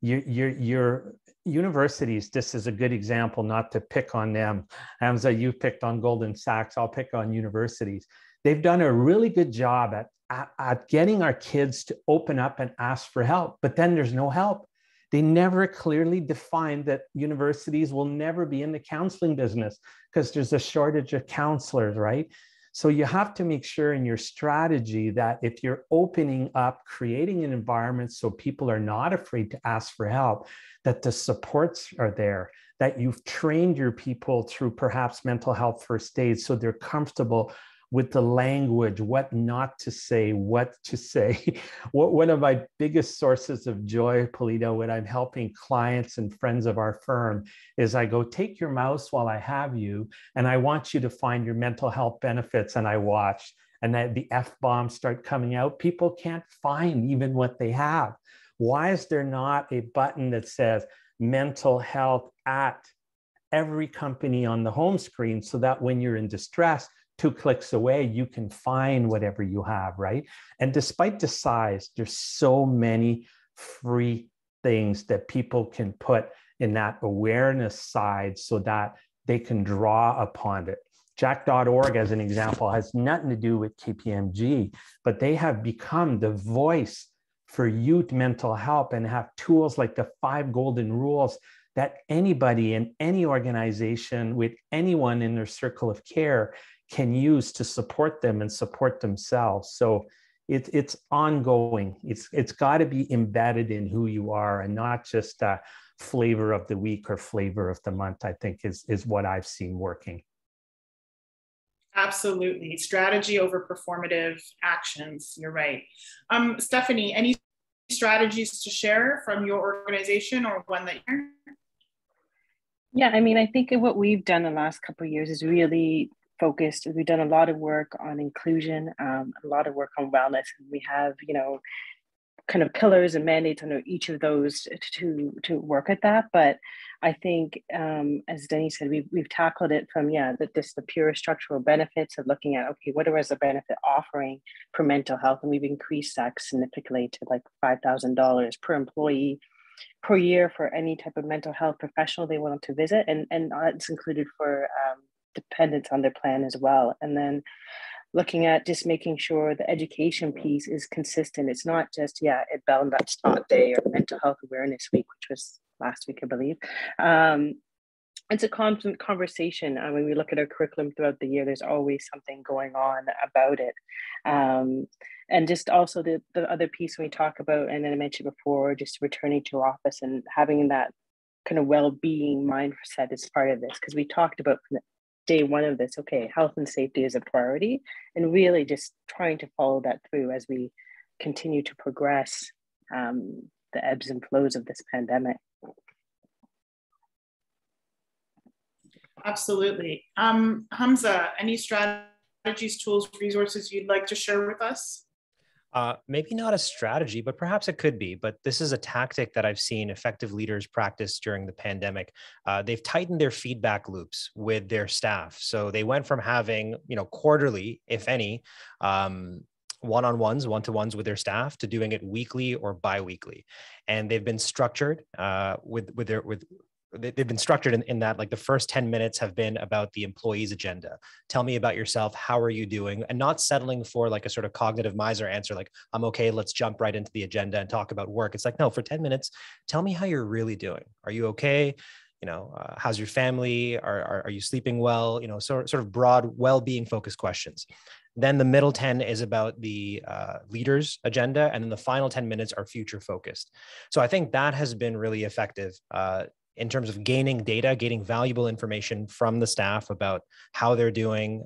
your universities, this is a good example, not to pick on them. Hamza, you picked on Goldman Sachs, I'll pick on universities. They've done a really good job at getting our kids to open up and ask for help, but then there's no help. They never clearly defined that universities will never be in the counseling business because there's a shortage of counselors, right? So you have to make sure in your strategy that if you're opening up, creating an environment so people are not afraid to ask for help, that the supports are there, that you've trained your people through perhaps mental health first aid so they're comfortable with the language, what not to say, what to say. One of my biggest sources of joy, Paulina, when I'm helping clients and friends of our firm is I go, take your mouse while I have you, and I want you to find your mental health benefits, and I watch, and then the F-bombs start coming out. People can't find even what they have. Why is there not a button that says mental health at every company on the home screen so that when you're in distress, 2 clicks away, you can find whatever you have, right? And despite the size, there's so many free things that people can put in that awareness side so that they can draw upon it. Jack.org, as an example, has nothing to do with KPMG, but they have become the voice for youth mental health and have tools like the 5 golden rules that anybody in any organization with anyone in their circle of care can use to support them and support themselves. So it's ongoing. It's got to be embedded in who you are and not just a flavor of the week or flavor of the month, I think is what I've seen working. Absolutely. Strategy over performative actions. You're right. Stephanie, any strategies to share from your organization or one that you're? Yeah, I mean, I think what we've done the last couple of years is really focused. We've done a lot of work on inclusion, a lot of work on wellness. And we have, you know, kind of pillars and mandates under each of those to work at that. But I think, as Denis said, we've tackled it from, the pure structural benefits of looking at, okay, what is the benefit offering for mental health? And we've increased that significantly to like $5,000 per employee per year for any type of mental health professional they want to visit. And it's included for dependents on their plan as well. And then looking at just making sure the education piece is consistent. It's not just, at Bell Let's Talk Day or Mental Health Awareness Week, which was last week, I believe. It's a constant conversation. When we look at our curriculum throughout the year, there's always something going on about it. And just also the other piece we talk about, and then I mentioned before, just returning to office and having that kind of well-being mindset is part of this, because we talked about from day one of this, okay, health and safety is a priority, and really just trying to follow that through as we continue to progress the ebbs and flows of this pandemic. Absolutely. Hamza, any strategies, tools, resources you'd like to share with us? Maybe not a strategy, but perhaps it could be. But this is a tactic that I've seen effective leaders practice during the pandemic. They've tightened their feedback loops with their staff. So they went from having, quarterly, if any, one-to-ones with their staff to doing it weekly or bi-weekly. And they've been structured they've been structured in that, like, the first 10 minutes have been about the employee's agenda. Tell me about yourself. How are you doing? And not settling for like a sort of cognitive miser answer, like, I'm okay, let's jump right into the agenda and talk about work. It's like, no, for 10 minutes, tell me how you're really doing. Are you okay? How's your family? Are you sleeping well? Sort of broad well-being focused questions. Then the middle 10 is about the leader's agenda. And then the final 10 minutes are future focused. So I think that has been really effective in terms of gaining data, getting valuable information from the staff about how they're doing,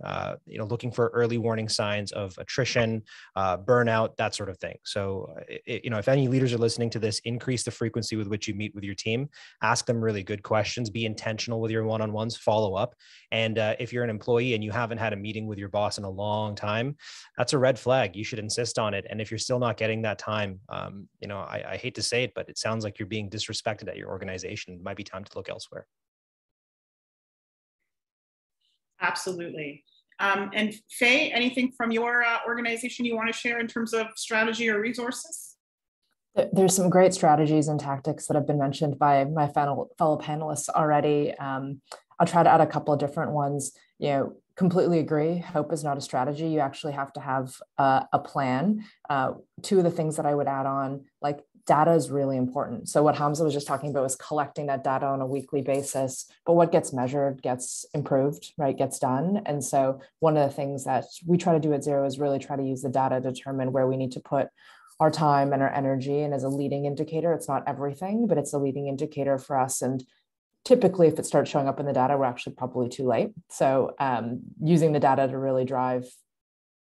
looking for early warning signs of attrition, burnout, that sort of thing. So, if any leaders are listening to this, increase the frequency with which you meet with your team, ask them really good questions, be intentional with your one-on-ones, follow up. And if you're an employee and you haven't had a meeting with your boss in a long time, that's a red flag. You should insist on it. And if you're still not getting that time, I hate to say it, but it sounds like you're being disrespected at your organization. It might be time to look elsewhere. Absolutely. And Faye, anything from your organization you want to share in terms of strategy or resources? There's some great strategies and tactics that have been mentioned by my fellow panelists already. I'll try to add a couple of different ones. Completely agree. Hope is not a strategy. You actually have to have a plan. Two of the things that I would add on, like, data is really important. So what Hamza was just talking about was collecting that data on a weekly basis, but what gets measured gets improved, right? Gets done. And so one of the things that we try to do at Xero is really try to use the data to determine where we need to put our time and our energy. And as a leading indicator, it's not everything, but it's a leading indicator for us. And typically, if it starts showing up in the data, we're actually probably too late. So using the data to really drive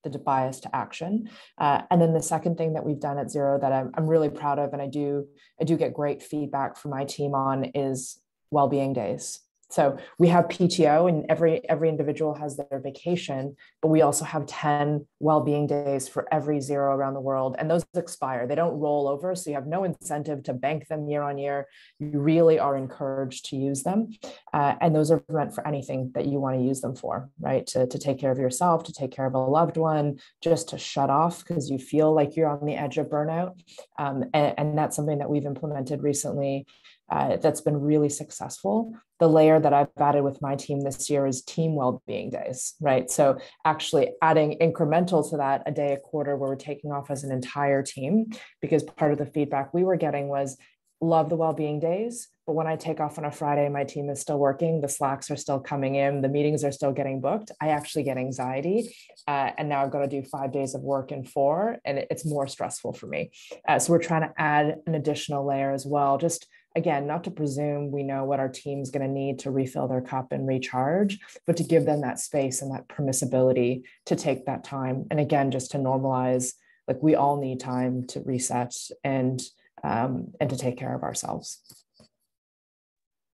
the bias to action. And then the second thing that we've done at Xero that I'm really proud of, and I do get great feedback from my team on, is well-being days. So we have PTO and every individual has their vacation, but we also have 10 well-being days for every Xero around the world. And those expire, they don't roll over. So you have no incentive to bank them year on year. You really are encouraged to use them. And those are meant for anything that you want to use them for, right? To take care of yourself, to take care of a loved one, just to shut off because you feel like you're on the edge of burnout. And that's something that we've implemented recently that's been really successful. The layer that I've added with my team this year is team well-being days, right? So actually adding incremental to that, a day a quarter where we're taking off as an entire team, because part of the feedback we were getting was, love the well-being days, but when I take off on a Friday, my team is still working, the Slacks are still coming in, the meetings are still getting booked, I actually get anxiety. And now I've got to do 5 days of work in 4, and it's more stressful for me. So we're trying to add an additional layer as well, just again, not to presume we know what our team's going to need to refill their cup and recharge, but to give them that space and that permissibility to take that time. And again, just to normalize, like, we all need time to reset and to take care of ourselves.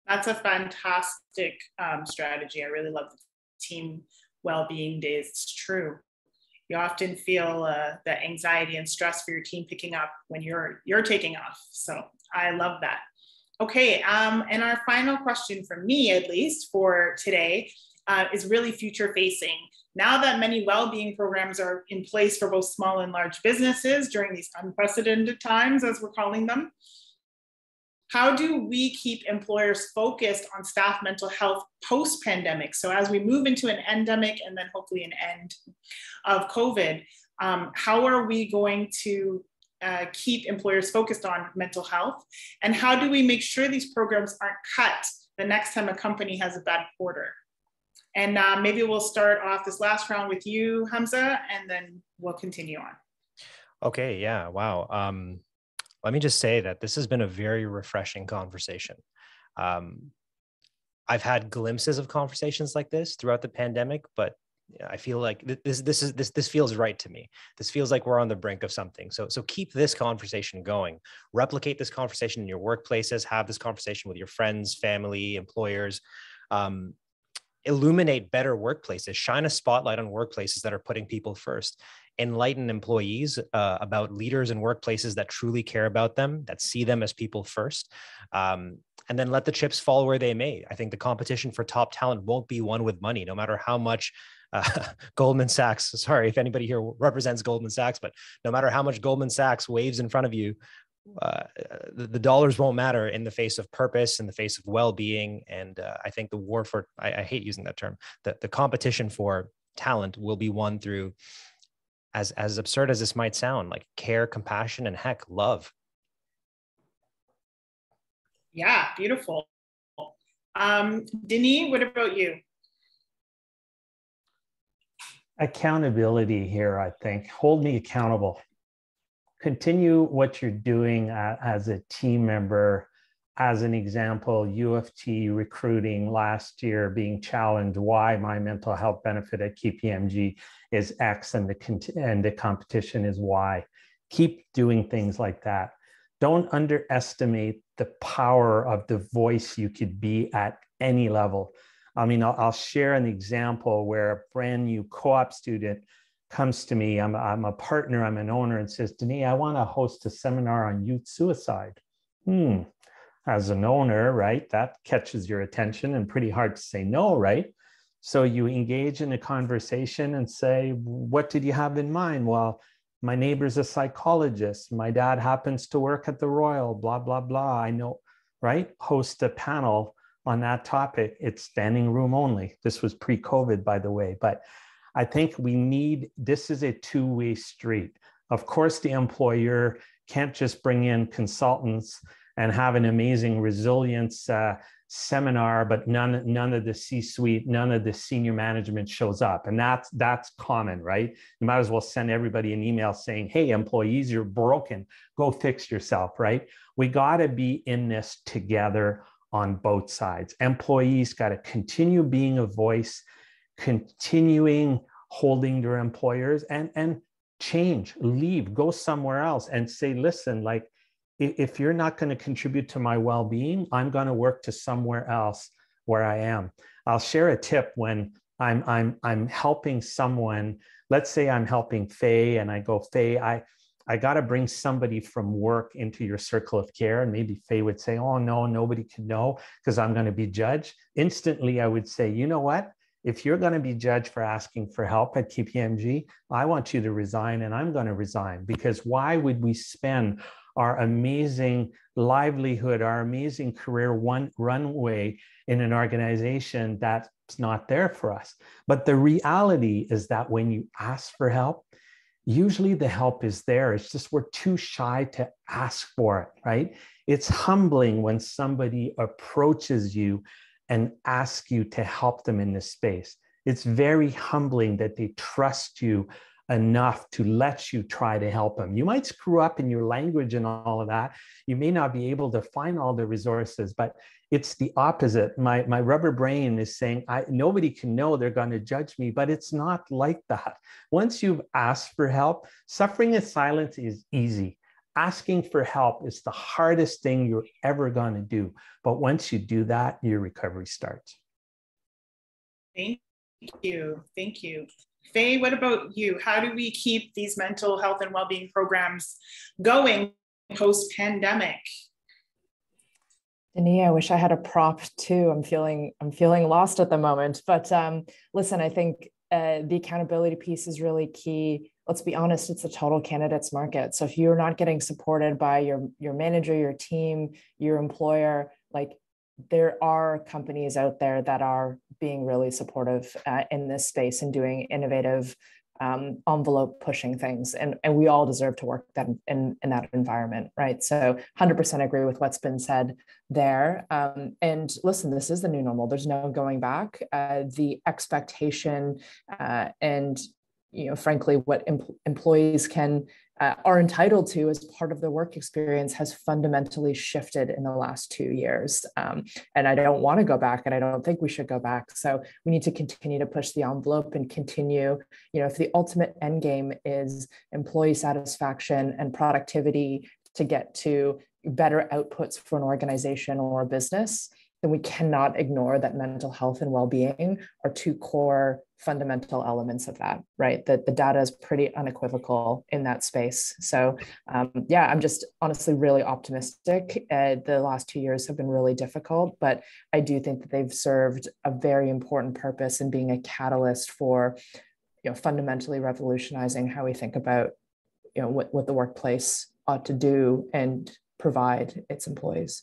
That's a fantastic strategy. I really love the team well-being days. It's true. You often feel the anxiety and stress for your team picking up when you're taking off. So I love that. Okay, and our final question from me, at least for today, is really future facing. Now that many well-being programs are in place for both small and large businesses during these unprecedented times, as we're calling them, how do we keep employers focused on staff mental health post-pandemic? So as we move into an endemic and then hopefully an end of COVID, how are we going to keep employers focused on mental health? And how do we make sure these programs aren't cut the next time a company has a bad quarter? And maybe we'll start off this last round with you, Hamza, and then we'll continue on. Okay, yeah, wow. Let me just say that this has been a very refreshing conversation. I've had glimpses of conversations like this throughout the pandemic, but I feel like this feels right to me. This feels like we're on the brink of something. So keep this conversation going. Replicate this conversation in your workplaces. Have this conversation with your friends, family, employers. illuminate better workplaces, shine a spotlight on workplaces that are putting people first, enlighten employees about leaders in workplaces that truly care about them, that see them as people first, and then let the chips fall where they may. I think the competition for top talent won't be won with money, no matter how much Goldman Sachs, sorry if anybody here represents Goldman Sachs, but no matter how much Goldman Sachs waves in front of you, the dollars won't matter in the face of purpose, in the face of well-being. And I think the war for, I hate using that term, the competition for talent will be won through, as absurd as this might sound, like care, compassion, and heck, love. Yeah, beautiful. Denis, what about you? Accountability here, I think. Hold me accountable. Continue what you're doing as a team member. As an example, U of T recruiting last year being challenged why my mental health benefit at KPMG is X and the competition is Y. Keep doing things like that. Don't underestimate the power of the voice you could be at any level. I mean, I'll share an example where a brand new co-op student comes to me. I'm a partner, I'm an owner, and says, Denis, I want to host a seminar on youth suicide. As an owner, right, that catches your attention and pretty hard to say no, right? So you engage in a conversation and say, what did you have in mind? Well, my neighbor's a psychologist. My dad happens to work at the Royal, blah, blah, blah. I know, right? Host a panel on that topic. It's standing room only. This was pre-COVID, by the way. But I think this is a two-way street. Of course, the employer can't just bring in consultants and have an amazing resilience seminar, but none of the C-suite, none of the senior management shows up. And that's common, right? You might as well send everybody an email saying, hey, employees, you're broken. Go fix yourself, right? We got to be in this together on both sides. Employees got to continue being a voice, continuing holding their employers, and change, leave, go somewhere else and say, listen, like, if you're not going to contribute to my well-being, I'm going to work to somewhere else where I am. I'll share a tip when I'm helping someone. Let's say I'm helping Faye, and I go, Faye, I got to bring somebody from work into your circle of care. And maybe Faye would say, oh no, nobody can know because I'm going to be judged. Instantly, I would say, you know what? If you're going to be judged for asking for help at KPMG, I want you to resign, and I'm going to resign, because why would we spend our amazing livelihood, our amazing career runway in an organization that's not there for us? But the reality is that when you ask for help, usually the help is there. It's just we're too shy to ask for it, right? It's humbling when somebody approaches you and asks you to help them in this space. It's very humbling that they trust you enough to let you try to help them. You might screw up in your language and all of that. You may not be able to find all the resources, but it's the opposite. My rubber brain is saying, nobody can know, they're going to judge me, but it's not like that. Once you've asked for help, suffering in silence is easy. Asking for help is the hardest thing you're ever going to do. But once you do that, your recovery starts. Thank you. Thank you. Faye, what about you? How do we keep these mental health and well-being programs going post-pandemic? Denis, I wish I had a prop too. I'm feeling lost at the moment. But listen, I think the accountability piece is really key. Let's be honest, it's a total candidates market. So if you're not getting supported by your manager, your team, your employer, like, there are companies out there that are being really supportive in this space and doing innovative envelope pushing things. And we all deserve to work in that environment, right? So 100% agree with what's been said there. And listen, this is the new normal. There's no going back. The expectation and, frankly, what employees are entitled to as part of the work experience has fundamentally shifted in the last 2 years. And I don't want to go back, and I don't think we should go back. So we need to continue to push the envelope and continue, if the ultimate end game is employee satisfaction and productivity to get to better outputs for an organization or a business, then we cannot ignore that mental health and well-being are two core fundamental elements of that, right? That the data is pretty unequivocal in that space. So yeah, I'm just honestly really optimistic. The last 2 years have been really difficult, but I do think that they've served a very important purpose in being a catalyst for, fundamentally revolutionizing how we think about, what the workplace ought to do and provide its employees.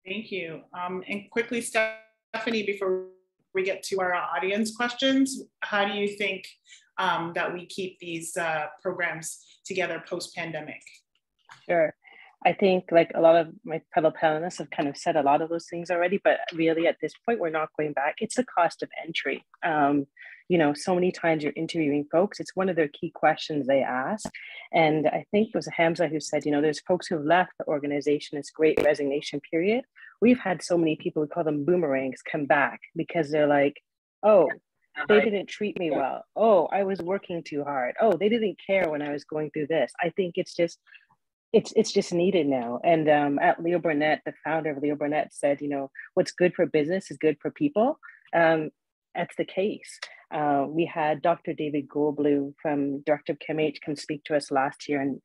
Thank you. And quickly, Stephanie, before we get to our audience questions, how do you think that we keep these programs together post-pandemic? Sure. I think like a lot of my fellow panelists have kind of said a lot of those things already, but really at this point, we're not going back. It's the cost of entry. So many times you're interviewing folks, it's one of their key questions they ask. And I think it was Hamza who said, there's folks who've left the organization, this great resignation period. We've had so many people, we call them boomerangs, come back because they're like, oh, they didn't treat me well. Oh, I was working too hard. Oh, they didn't care when I was going through this. I think it's just needed now. And at Leo Burnett, the founder of Leo Burnett said, what's good for business is good for people. That's the case. We had Dr. David Goldblum from Director of KPMG come speak to us last year, and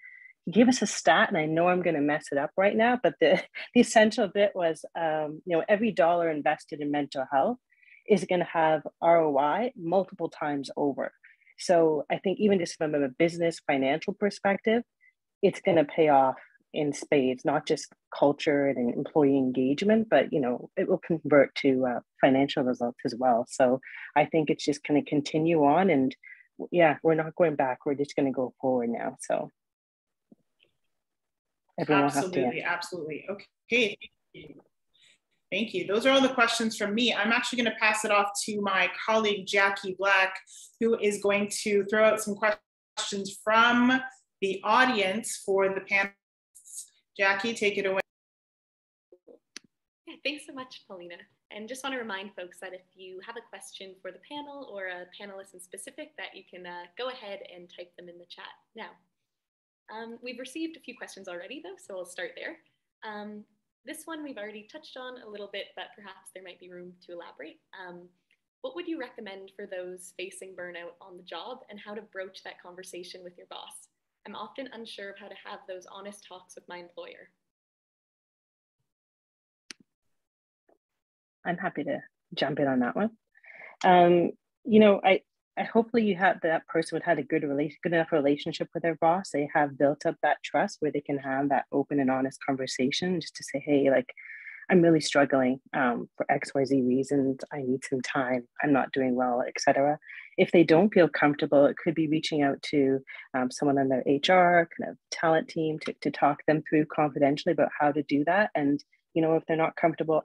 he gave us a stat, and I know I'm going to mess it up right now, but the essential bit was, every dollar invested in mental health is going to have ROI multiple times over. So I think even just from a business financial perspective, it's going to pay off in spades, not just culture and employee engagement, but it will convert to financial results as well. So I think it's just going to continue on, and yeah, we're not going back. We're just going to go forward now. So everyone absolutely. Okay, thank you. Those are all the questions from me. I'm actually going to pass it off to my colleague Jackie Black, who is going to throw out some questions from the audience for the panelists. Jackie, take it away. Yeah, thanks so much, Paulina. And just want to remind folks that if you have a question for the panel or a panelist in specific, that you can go ahead and type them in the chat now. We've received a few questions already, though, so we'll start there. This one we've already touched on a little bit, but perhaps there might be room to elaborate. What would you recommend for those facing burnout on the job, and how to broach that conversation with your boss? I'm often unsure of how to have those honest talks with my employer. I'm happy to jump in on that one. I hopefully you have that person would have a good enough relationship with their boss. They have built up that trust where they can have that open and honest conversation just to say, hey, like, I'm really struggling for XYZ reasons. I need some time. I'm not doing well, etc. If they don't feel comfortable, it could be reaching out to someone on their HR kind of talent team to talk them through confidentially about how to do that. And, if they're not comfortable,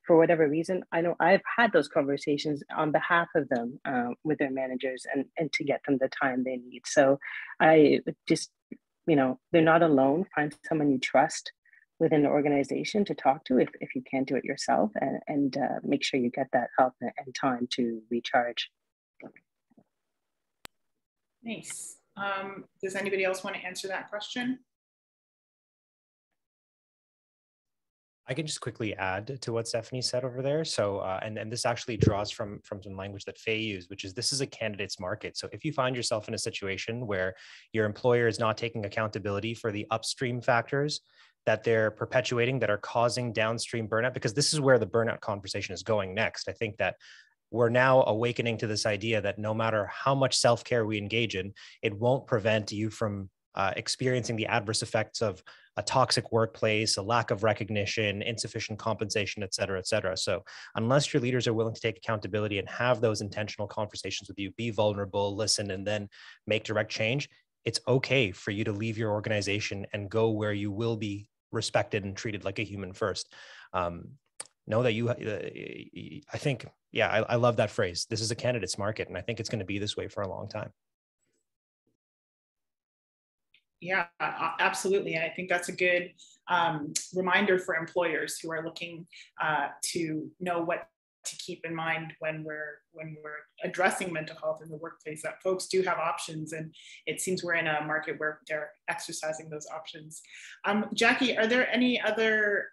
for whatever reason, I know I've had those conversations on behalf of them with their managers and to get them the time they need. So I just, they're not alone. Find someone you trust within the organization to talk to if you can't do it yourself, and make sure you get that help and time to recharge. Nice. Does anybody else want to answer that question? I can just quickly add to what Stephanie said over there. So, and this actually draws from some language that Faye used, which is this is a candidate's market. So if you find yourself in a situation where your employer is not taking accountability for the upstream factors that they're perpetuating that are causing downstream burnout, because this is where the burnout conversation is going next. I think that we're now awakening to this idea that no matter how much self-care we engage in, it won't prevent you from experiencing the adverse effects of a toxic workplace, a lack of recognition, insufficient compensation, et cetera, et cetera. So unless your leaders are willing to take accountability and have those intentional conversations with you, be vulnerable, listen, and then make direct change, it's okay for you to leave your organization and go where you will be respected and treated like a human first. Know that you, I think, yeah, I love that phrase. This is a candidate's market, and I think it's going to be this way for a long time. Yeah, absolutely. And I think that's a good reminder for employers who are looking to know what to keep in mind when we're addressing mental health in the workplace, that folks do have options, and it seems we're in a market where they're exercising those options. Jackie, are there any other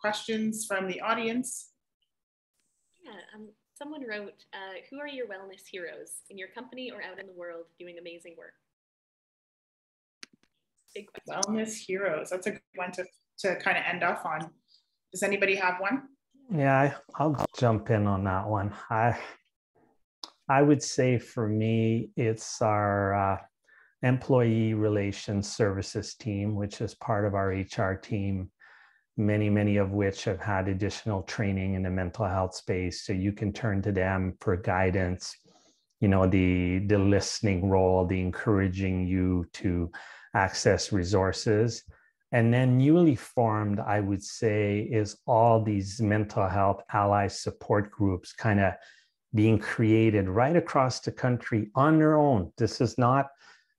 questions from the audience? Yeah, someone wrote, who are your wellness heroes in your company or out in the world doing amazing work? Big question. Wellness heroes, that's a good one to kind of end off on. Does anybody have one? Yeah, I'll jump in on that one. I would say for me, it's our employee relations services team, which is part of our HR team, many of which have had additional training in the mental health space. So you can turn to them for guidance, you know, the listening role, the encouraging you to access resources. And then newly formed, I would say, is all these mental health ally support groups kind of being created right across the country on their own. This is not,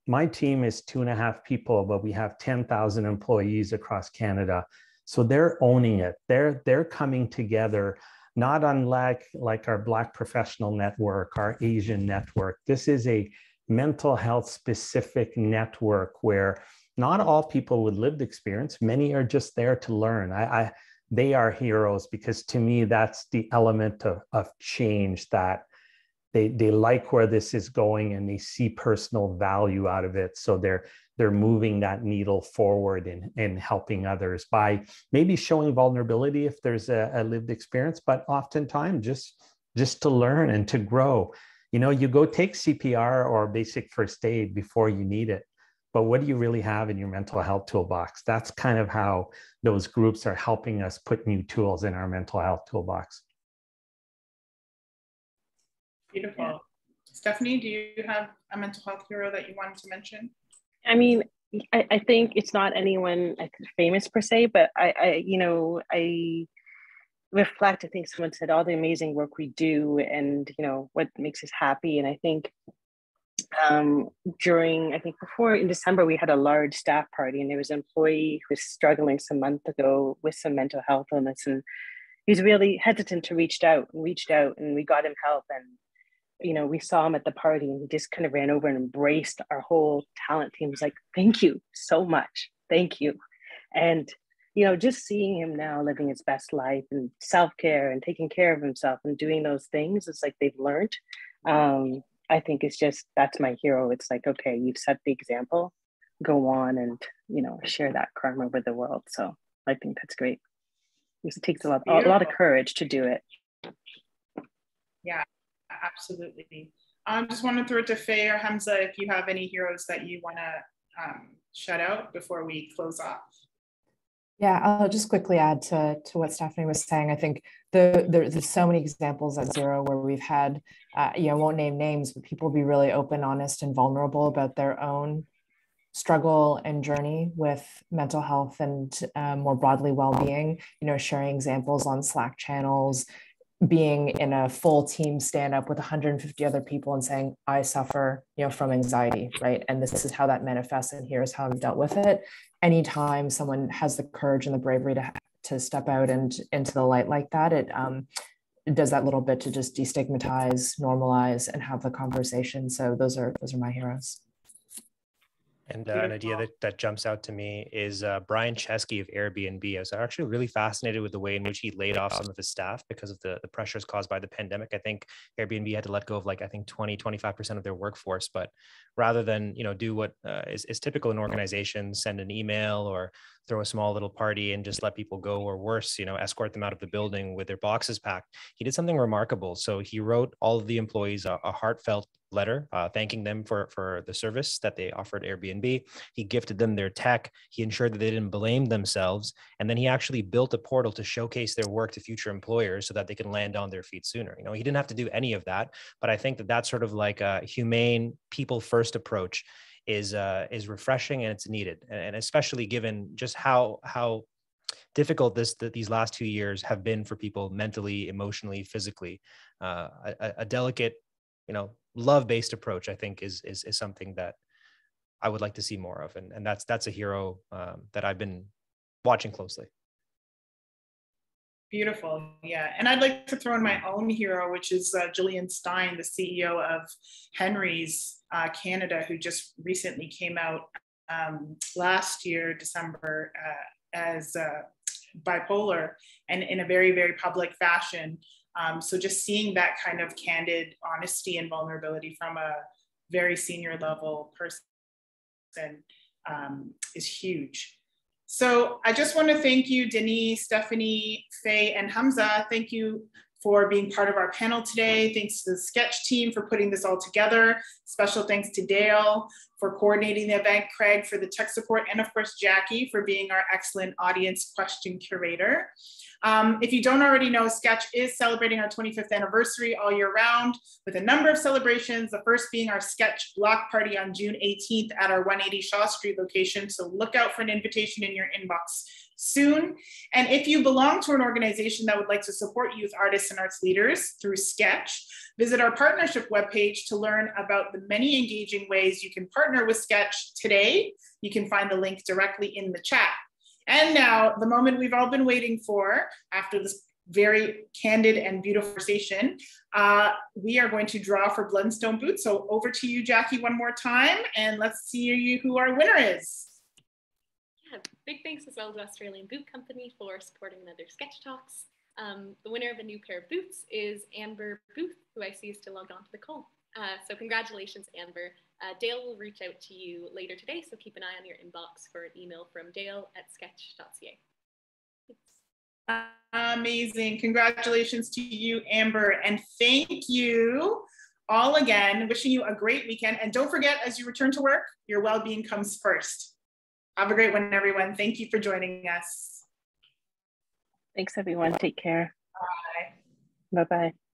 my team is 2.5 people, but we have 10,000 employees across Canada. So they're owning it. They're coming together, not unlike like our Black professional network, our Asian network. This is a mental health specific network where not all people with lived experience, many are just there to learn. They are heroes, because to me, that's the element of change, that they like where this is going and they see personal value out of it. So they're moving that needle forward in helping others by maybe showing vulnerability if there's a lived experience, but oftentimes just to learn and to grow. You know, you go take CPR or basic first aid before you need it. But what do you really have in your mental health toolbox? That's kind of how those groups are helping us put new tools in our mental health toolbox. Beautiful. Yeah. Stephanie, do you have a mental health hero that you wanted to mention? I mean, I think it's not anyone famous per se, but I reflect, I think someone said all the amazing work we do and, you know, what makes us happy. And I think before in December, we had a large staff party, and there was an employee who was struggling some month ago with some mental health illness, and he was really hesitant to reach out, and we got him help. And, you know, we saw him at the party, and he just kind of ran over and embraced our whole talent team. He was like, thank you so much. Thank you. And, you know, just seeing him now living his best life and self-care and taking care of himself and doing those things, it's like they've learned. I think it's just, that's my hero. It's like, okay, you've set the example, go on and, you know, share that karma with the world. So I think that's great. It takes a lot of courage to do it. Yeah, absolutely. I just want to throw it to Faye or Hamza if you have any heroes that you want to shout out before we close off. Yeah, I'll just quickly add to what Stephanie was saying. I think there's so many examples at Xero where we've had, I won't name names, but people be really open, honest, and vulnerable about their own struggle and journey with mental health and more broadly well-being, sharing examples on Slack channels, being in a full team stand-up with 150 other people and saying, I suffer, from anxiety, right? And this is how that manifests, and here's how I've dealt with it. Anytime someone has the courage and the bravery to step out and into the light like that, it does that little bit to just destigmatize, normalize, and have the conversation. So those are my heroes. And an idea that jumps out to me is Brian Chesky of Airbnb. I was actually really fascinated with the way in which he laid off some of his staff because of the pressures caused by the pandemic. I think Airbnb had to let go of 20-25% of their workforce. But rather than do what is typical in organizations, send an email or throw a small little party and just let people go, or worse, escort them out of the building with their boxes packed, he did something remarkable. So he wrote all of the employees a heartfelt letter thanking them for the service that they offered Airbnb. He gifted them their tech. He ensured that they didn't blame themselves. And then he actually built a portal to showcase their work to future employers so that they can land on their feet sooner. He didn't have to do any of that, but I think that that's sort of like a humane, people first approach is refreshing, and it's needed. And especially given just how difficult these last 2 years have been for people mentally, emotionally, physically. A delicate, love-based approach, I think, is something that I would like to see more of. And that's a hero that I've been watching closely. Beautiful, yeah. And I'd like to throw in my own hero, which is Jillian Stein, the CEO of Henry's Canada, who just recently came out last year, December, as bipolar, and in a very, very public fashion. So just seeing that kind of candid honesty and vulnerability from a very senior level person is huge. So I just want to thank you, Denis, Stephanie, Faye, and Hamza. Thank you for being part of our panel today. Thanks to the Sketch team for putting this all together. Special thanks to Dale for coordinating the event, Craig for the tech support, and of course, Jackie for being our excellent audience question curator. If you don't already know, Sketch is celebrating our 25th anniversary all year round with a number of celebrations, the first being our Sketch block party on June 18th at our 180 Shaw Street location. So look out for an invitation in your inbox soon. And if you belong to an organization that would like to support youth artists and arts leaders through Sketch, visit our partnership webpage to learn about the many engaging ways you can partner with Sketch today. You can find the link directly in the chat. And now, the moment we've all been waiting for, after this very candid and beautiful conversation, we are going to draw for Blood and Stone Boots. So over to you, Jackie, one more time, and let's see who our winner is. Yeah, big thanks as well to Australian Boot Company for supporting another Sketch Talks. The winner of a new pair of boots is Amber Booth, who I see is still logged on to the call. So congratulations, Amber. Dale will reach out to you later today, so keep an eye on your inbox for an email from dale@sketch.ca. Amazing. Congratulations to you, Amber. And thank you all again. Wishing you a great weekend. And don't forget, as you return to work, your well-being comes first. Have a great one, everyone. Thank you for joining us. Thanks, everyone. Take care. Bye. Bye-bye.